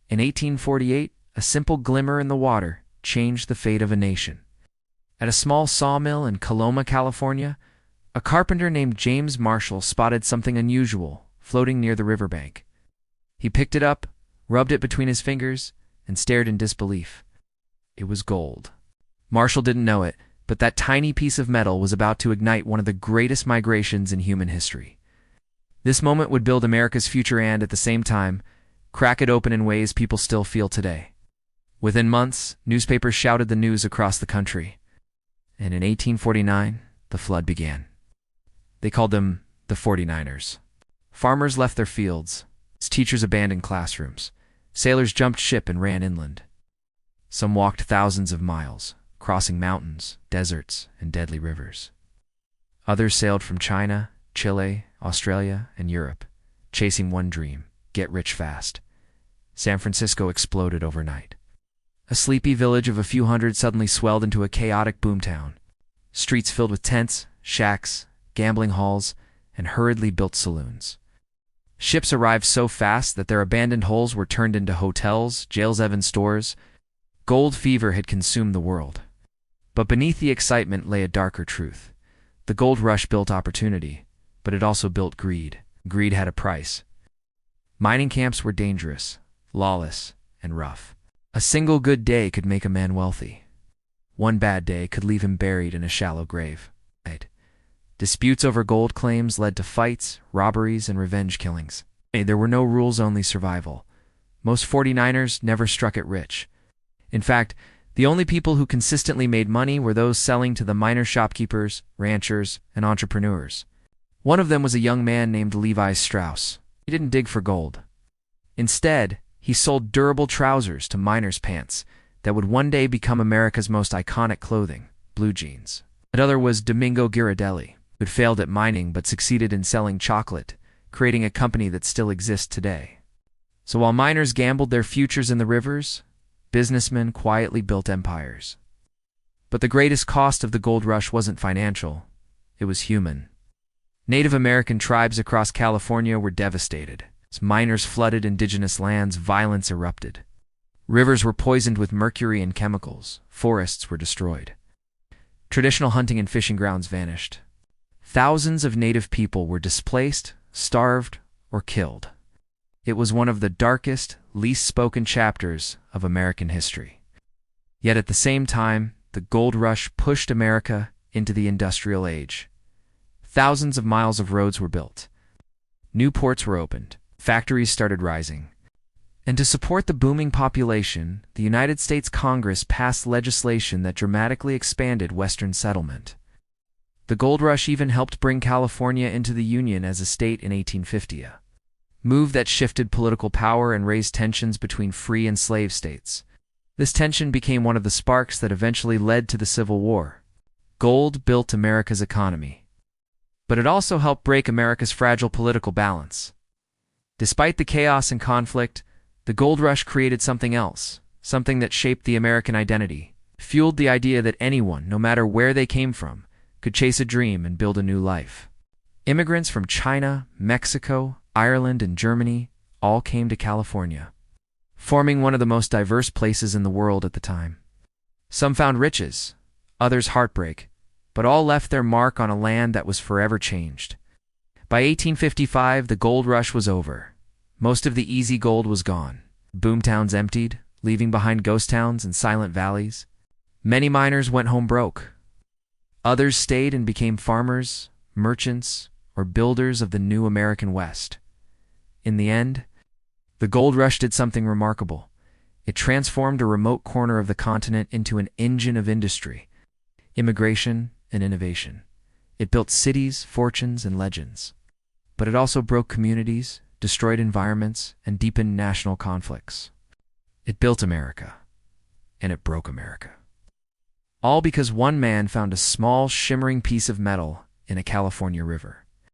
In 1848, a simple glimmer in the water changed the fate of a nation. At a small sawmill in Coloma, California, a carpenter named James Marshall spotted something unusual floating near the riverbank. He picked it up, rubbed it between his fingers, and stared in disbelief. It was gold. Marshall didn't know it, but that tiny piece of metal was about to ignite one of the greatest migrations in human history. This moment would build America's future and, at the same time, crack it open in ways people still feel today. Within months, newspapers shouted the news across the country. And in 1849, the flood began. They called them the 49ers. Farmers left their fields. Teachers abandoned classrooms. Sailors jumped ship and ran inland. Some walked thousands of miles, crossing mountains, deserts, and deadly rivers. Others sailed from China, Chile, Australia, and Europe, chasing one dream: get rich fast. San Francisco exploded overnight. A sleepy village of a few hundred suddenly swelled into a chaotic boomtown. Streets filled with tents, shacks, gambling halls, and hurriedly built saloons. Ships arrived so fast that their abandoned hulls were turned into hotels, jails, and stores. Gold fever had consumed the world. But beneath the excitement lay a darker truth. The gold rush built opportunity, but it also built greed. Greed had a price. Mining camps were dangerous, lawless, and rough. A single good day could make a man wealthy. One bad day could leave him buried in a shallow grave. Disputes over gold claims led to fights, robberies, and revenge killings. There were no rules, only survival. Most 49ers never struck it rich. In fact, the only people who consistently made money were those selling to the miner shopkeepers, ranchers, and entrepreneurs. One of them was a young man named Levi Strauss. He didn't dig for gold. Instead, he sold durable trousers to miners' pants that would one day become America's most iconic clothing, blue jeans. Another was Domingo Ghirardelli, who had failed at mining but succeeded in selling chocolate, creating a company that still exists today. So while miners gambled their futures in the rivers, businessmen quietly built empires. But the greatest cost of the gold rush wasn't financial, it was human. Native American tribes across California were devastated. As miners flooded indigenous lands, violence erupted. Rivers were poisoned with mercury and chemicals. Forests were destroyed. Traditional hunting and fishing grounds vanished. Thousands of native people were displaced, starved, or killed. It was one of the darkest, least spoken chapters of American history. Yet at the same time, the gold rush pushed America into the industrial age. Thousands of miles of roads were built. New ports were opened. Factories started rising. And to support the booming population, the United States Congress passed legislation that dramatically expanded Western settlement. The gold rush even helped bring California into the Union as a state in 1850, a move that shifted political power and raised tensions between free and slave states. This tension became one of the sparks that eventually led to the Civil War. Gold built America's economy, but it also helped break America's fragile political balance. Despite the chaos and conflict, the gold rush created something else, something that shaped the American identity, fueled the idea that anyone, no matter where they came from, could chase a dream and build a new life. Immigrants from China, Mexico, Ireland, and Germany all came to California, forming one of the most diverse places in the world at the time. Some found riches, others heartbreak, but all left their mark on a land that was forever changed. By 1855, the gold rush was over. Most of the easy gold was gone. Boomtowns emptied, leaving behind ghost towns and silent valleys. Many miners went home broke. Others stayed and became farmers, merchants, or builders of the new American West. In the end, the gold rush did something remarkable. It transformed a remote corner of the continent into an engine of industry, immigration, and innovation. It built cities, fortunes, and legends. But it also broke communities, destroyed environments, and deepened national conflicts. It built America, and it broke America. All because one man found a small, shimmering piece of metal in a California river.